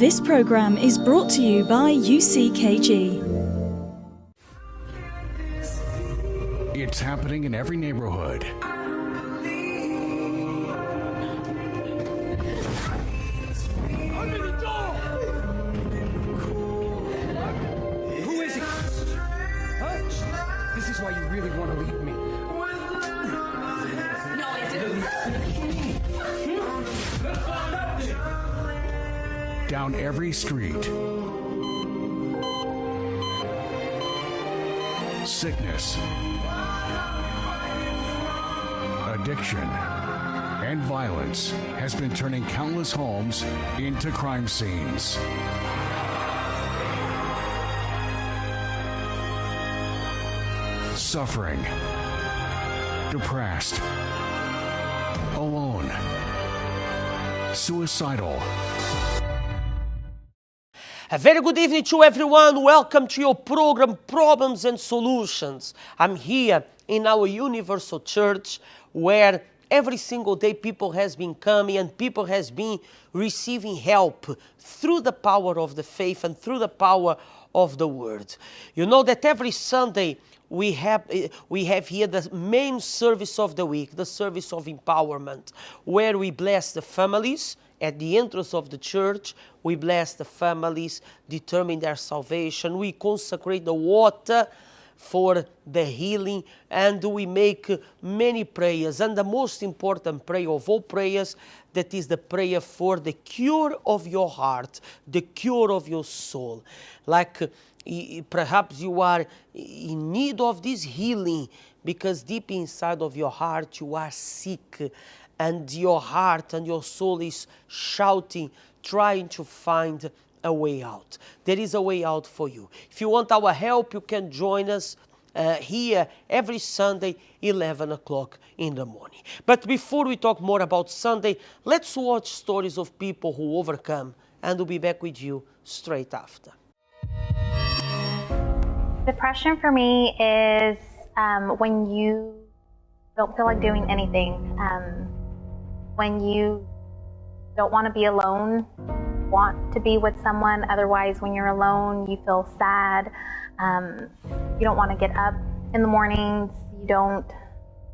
This program is brought to you by UCKG. It's happening in every neighborhood. Open the door! Who is it? Huh? This is why you really want to leave me. No, I didn't. Down every street. Sickness, addiction, and violence has been turning countless homes into crime scenes. Suffering, depressed, alone, suicidal. A very good evening to everyone. Welcome to your program, Problems and Solutions. I'm here in our Universal Church where every single day people has been coming and people has been receiving help through the power of the faith and through the power of the Word. You know that every Sunday we have here the main service of the week, the service of empowerment, where we bless the families. At the entrance of the church, we bless the families, determine their salvation. We consecrate the water for the healing, and we make many prayers. And the most important prayer of all prayers, that is the prayer for the cure of your heart, the cure of your soul. Like perhaps you are in need of this healing because deep inside of your heart you are sick. And your heart and your soul is shouting, trying to find a way out. There is a way out for you. If you want our help, you can join us here every Sunday, 11 o'clock in the morning. But before we talk more about Sunday, let's watch stories of people who overcome, and we'll be back with you straight after. Depression for me is when you don't feel like doing anything. When you don't want to be alone, want to be with someone. Otherwise, when you're alone, you feel sad. You don't want to get up in the mornings. You don't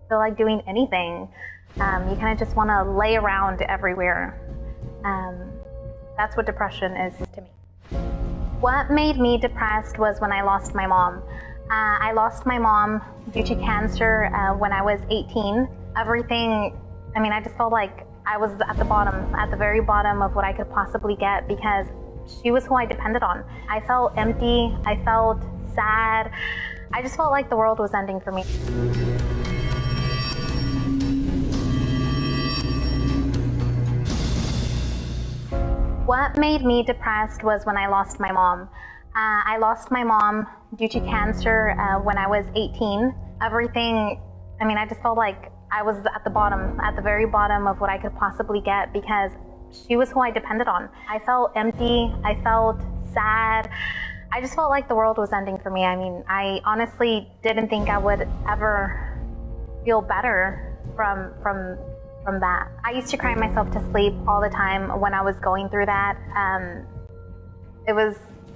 feel like doing anything. You kind of just want to lay around everywhere. That's what depression is to me. What made me depressed was when I lost my mom. I lost my mom due to cancer when I was 18. I just felt like I was at the very bottom of what I could possibly get because she was who I depended on. I felt empty, I felt sad. I just felt like the world was ending for me. What made me depressed was when I lost my mom. I lost my mom due to cancer when I was 18. I just felt like I was at the very bottom of what I could possibly get because she was who I depended on. I felt empty, I felt sad. I just felt like the world was ending for me. I honestly didn't think I would ever feel better from that. I used to cry myself to sleep all the time when I was going through that.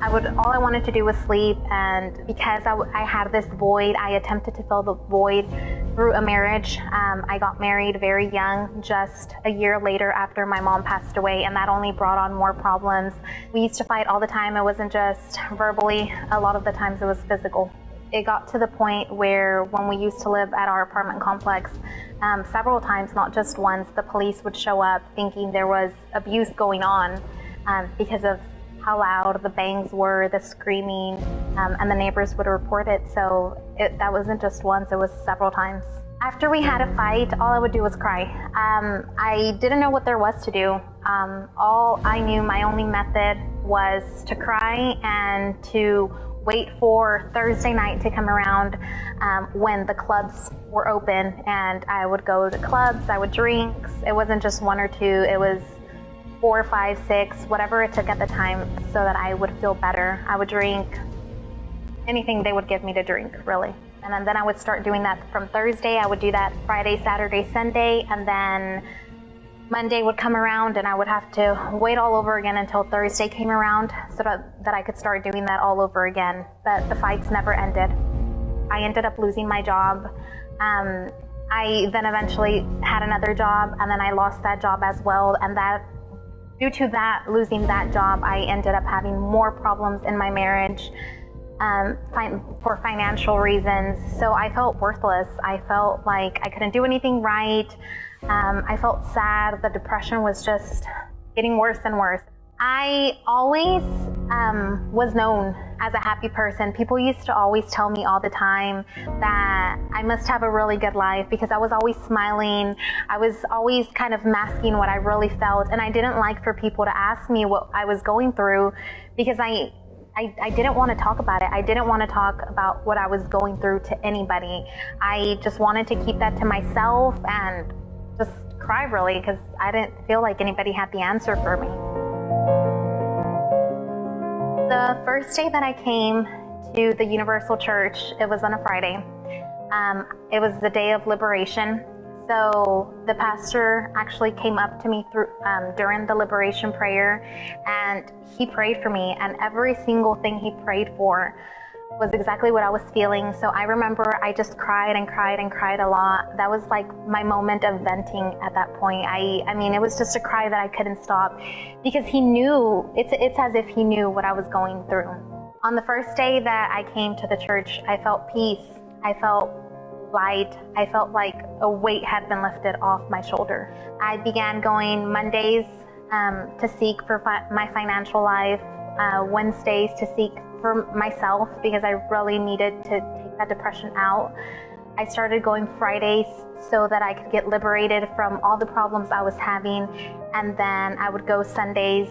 All I wanted to do was sleep, and because I had this void, I attempted to fill the void through a marriage. I got married very young, just a year later after my mom passed away, and that only brought on more problems. We used to fight all the time. It wasn't just verbally, a lot of the times it was physical. It got to the point where when we used to live at our apartment complex, several times, not just once, the police would show up thinking there was abuse going on because of how loud the bangs were, the screaming, and the neighbors would report it. So that wasn't just once, it was several times. After we had a fight, all I would do was cry. I didn't know what there was to do. All I knew, my only method was to cry and to wait for Thursday night to come around when the clubs were open, and I would go to clubs, I would drink. It wasn't just one or two, it was 4, 5, 6, whatever it took at the time so that I would feel better. I would drink anything they would give me to drink, really. And then I would start doing that from Thursday. I would do that Friday, Saturday, Sunday, and then Monday would come around and I would have to wait all over again until Thursday came around so that I could start doing that all over again. But the fights never ended. I ended up losing my job. I then eventually had another job, and then I lost that job as well. And that, due to that, losing that job, I ended up having more problems in my marriage for financial reasons. So I felt worthless. I felt like I couldn't do anything right. I felt sad. The depression was just getting worse and worse. I always was known as a happy person. People used to always tell me all the time that I must have a really good life because I was always smiling. I was always kind of masking what I really felt, and I didn't like for people to ask me what I was going through because I didn't want to talk about it. I didn't want to talk about what I was going through to anybody. I just wanted to keep that to myself and just cry really because I didn't feel like anybody had the answer for me. The first day that I came to the Universal Church, it was on a Friday. It was the day of liberation. So the pastor actually came up to me during the liberation prayer, and he prayed for me, and every single thing he prayed for was exactly what I was feeling. So I remember I just cried and cried and cried a lot. That was like my moment of venting at that point. I mean, it was just a cry that I couldn't stop because he knew, it's as if he knew what I was going through. On the first day that I came to the church, I felt peace. I felt light. I felt like a weight had been lifted off my shoulder. I began going Mondays to seek for my financial life, Wednesdays to seek for myself because I really needed to take that depression out. I started going Fridays so that I could get liberated from all the problems I was having, and then I would go Sundays,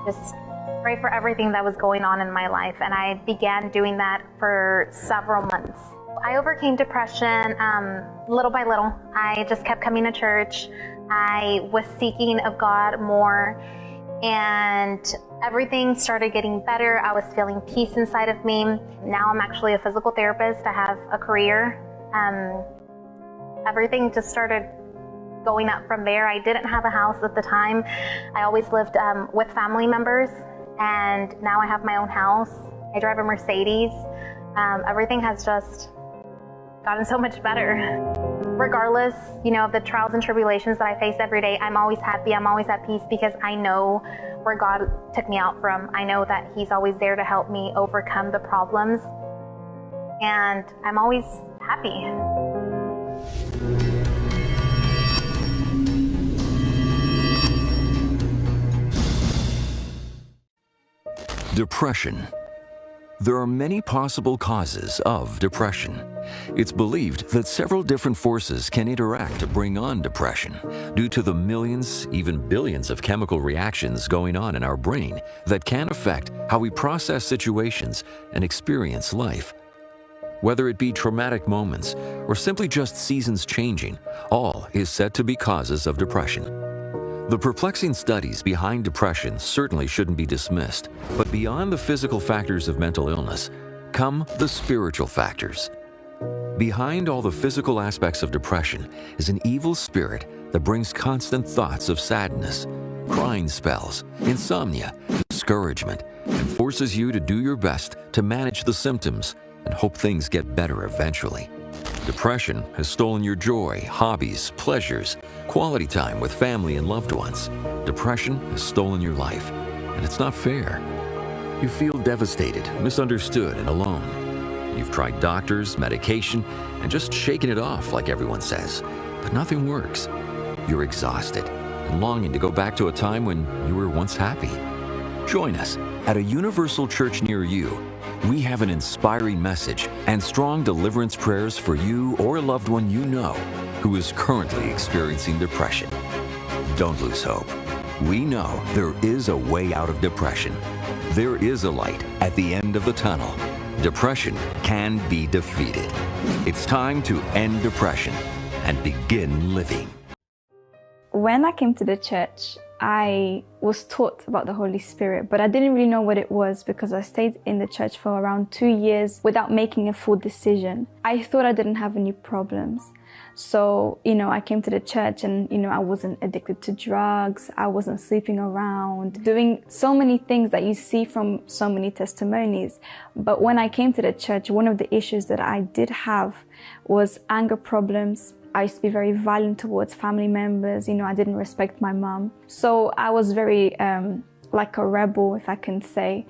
just pray for everything that was going on in my life, and I began doing that for several months. I overcame depression little by little. I just kept coming to church. I was seeking of God more, and everything started getting better. I was feeling peace inside of me. Now I'm actually a physical therapist. I have a career. Everything just started going up from there. I didn't have a house at the time. I always lived with family members, and now I have my own house. I drive a Mercedes. Everything has just gotten so much better. Regardless, of the trials and tribulations that I face every day, I'm always happy. I'm always at peace because I know where God took me out from. I know that He's always there to help me overcome the problems, and I'm always happy. Depression. There are many possible causes of depression. It's believed that several different forces can interact to bring on depression due to the millions, even billions of chemical reactions going on in our brain that can affect how we process situations and experience life. Whether it be traumatic moments or simply just seasons changing, all is said to be causes of depression. The perplexing studies behind depression certainly shouldn't be dismissed, but beyond the physical factors of mental illness come the spiritual factors. Behind all the physical aspects of depression is an evil spirit that brings constant thoughts of sadness, crying spells, insomnia, discouragement, and forces you to do your best to manage the symptoms and hope things get better eventually. Depression has stolen your joy, hobbies, pleasures, quality time with family and loved ones. Depression has stolen your life, and it's not fair. You feel devastated, misunderstood, and alone. You've tried doctors, medication, and just shaken it off like everyone says, but nothing works. You're exhausted and longing to go back to a time when you were once happy. Join us at a Universal Church near you. We have an inspiring message and strong deliverance prayers for you or a loved one you know who is currently experiencing depression. Don't lose hope. We know there is a way out of depression. There is a light at the end of the tunnel. Depression can be defeated. It's time to end depression and begin living. When I came to the church, I was taught about the Holy Spirit, but I didn't really know what it was because I stayed in the church for around 2 years without making a full decision. I thought I didn't have any problems. So, you know, I came to the church and, you know, I wasn't addicted to drugs. I wasn't sleeping around, doing so many things that you see from so many testimonies. But when I came to the church, one of the issues that I did have was anger problems. I used to be very violent towards family members. You know, I didn't respect my mom. So I was very, like a rebel, if I can say.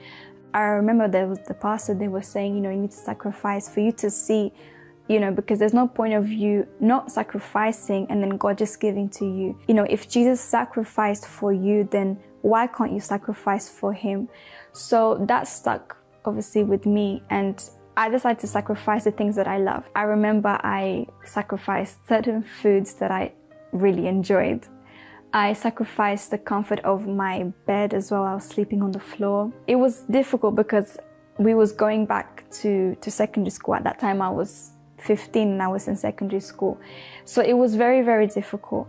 I remember there was the pastor, they were saying, you know, you need to sacrifice for you to see, you know, because there's no point of you not sacrificing and then God just giving to you. You know, if Jesus sacrificed for you, then why can't you sacrifice for him? So that stuck obviously with me, and I decided to sacrifice the things that I love. I remember I sacrificed certain foods that I really enjoyed. I sacrificed the comfort of my bed as well. I was sleeping on the floor. It was difficult because we was going back to secondary school. At that time I was 15 and I was in secondary school. So it was very, very difficult.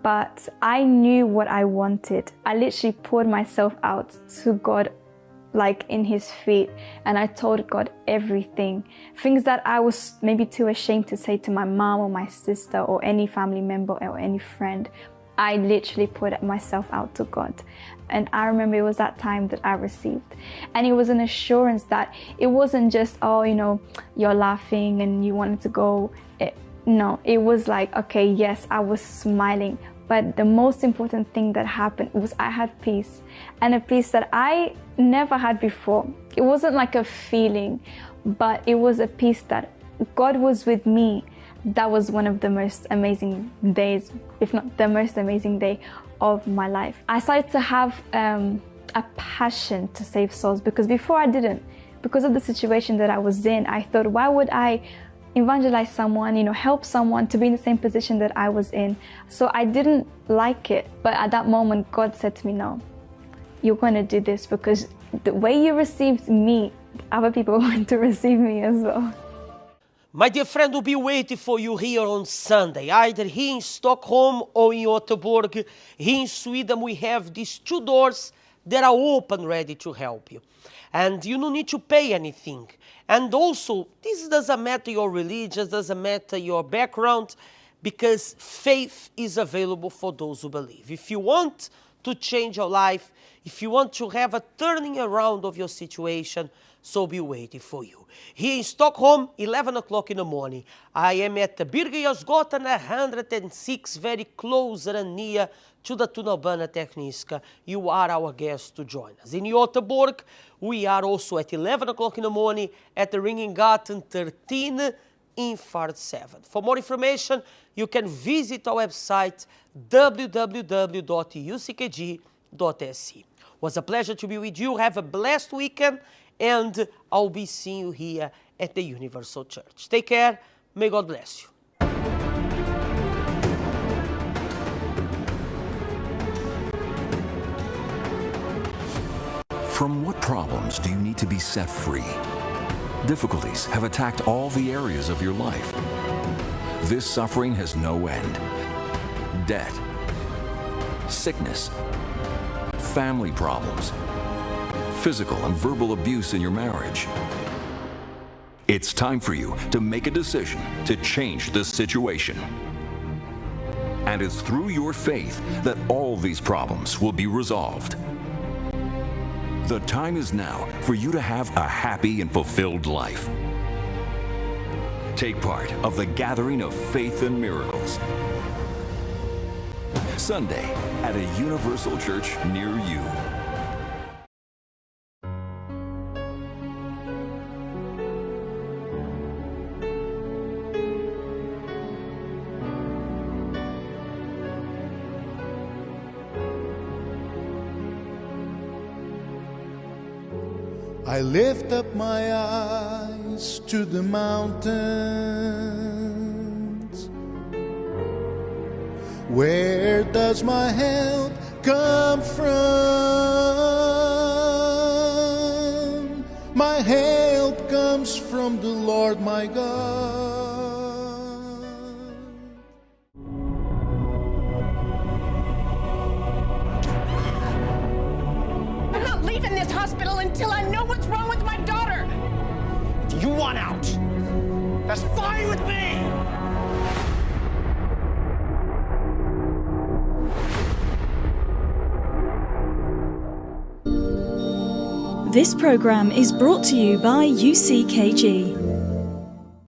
But I knew what I wanted. I literally poured myself out to God, like in his feet, and I told God everything. Things that I was maybe too ashamed to say to my mom or my sister or any family member or any friend. I literally put myself out to God. And I remember it was that time that I received. And it was an assurance that it wasn't just, oh, you know, you're laughing and you wanted to go. No, it was like, okay, yes, I was smiling. But the most important thing that happened was I had peace, and a peace that I never had before. It wasn't like a feeling, but it was a peace that God was with me. That was one of the most amazing days, if not the most amazing day of my life. I started to have a passion to save souls, because before I didn't. Because of the situation that I was in, I thought, why would I evangelize someone, you know, help someone to be in the same position that I was in? So I didn't like it. But at that moment, God said to me, no, you're going to do this, because the way you received me, other people want to receive me as well. My dear friend, will be waiting for you here on Sunday, either here in Stockholm or in Göteborg. Here in Sweden, we have these two doors that are open, ready to help you. And you don't need to pay anything. And also, this doesn't matter your religion, doesn't matter your background, because faith is available for those who believe. If you want to change your life, if you want to have a turning around of your situation, so be waiting for you. Here in Stockholm, 11 o'clock in the morning, I am at the Birger Jarlsgatan 106, very close and near to the t-bana Tekniska. You are our guest to join us. In Göteborg, we are also at 11 o'clock in the morning at the Ringögatan 13, Infart 7. For more information, you can visit our website www.uckg.se. It was a pleasure to be with you. Have a blessed weekend, and I'll be seeing you here at the Universal Church. Take care. May God bless you. From what problems do you need to be set free? Difficulties have attacked all the areas of your life. This suffering has no end. Debt, sickness, family problems, physical and verbal abuse in your marriage. It's time for you to make a decision to change this situation. And it's through your faith that all these problems will be resolved. The time is now for you to have a happy and fulfilled life. Take part of the gathering of faith and miracles. Sunday at a Universal Church near you. I lift up my eyes to the mountains. Where does my help come from? My help comes from the Lord my God. I'm not leaving this hospital until I know what's wrong with my daughter. You want out? That's fine with me. This program is brought to you by UCKG.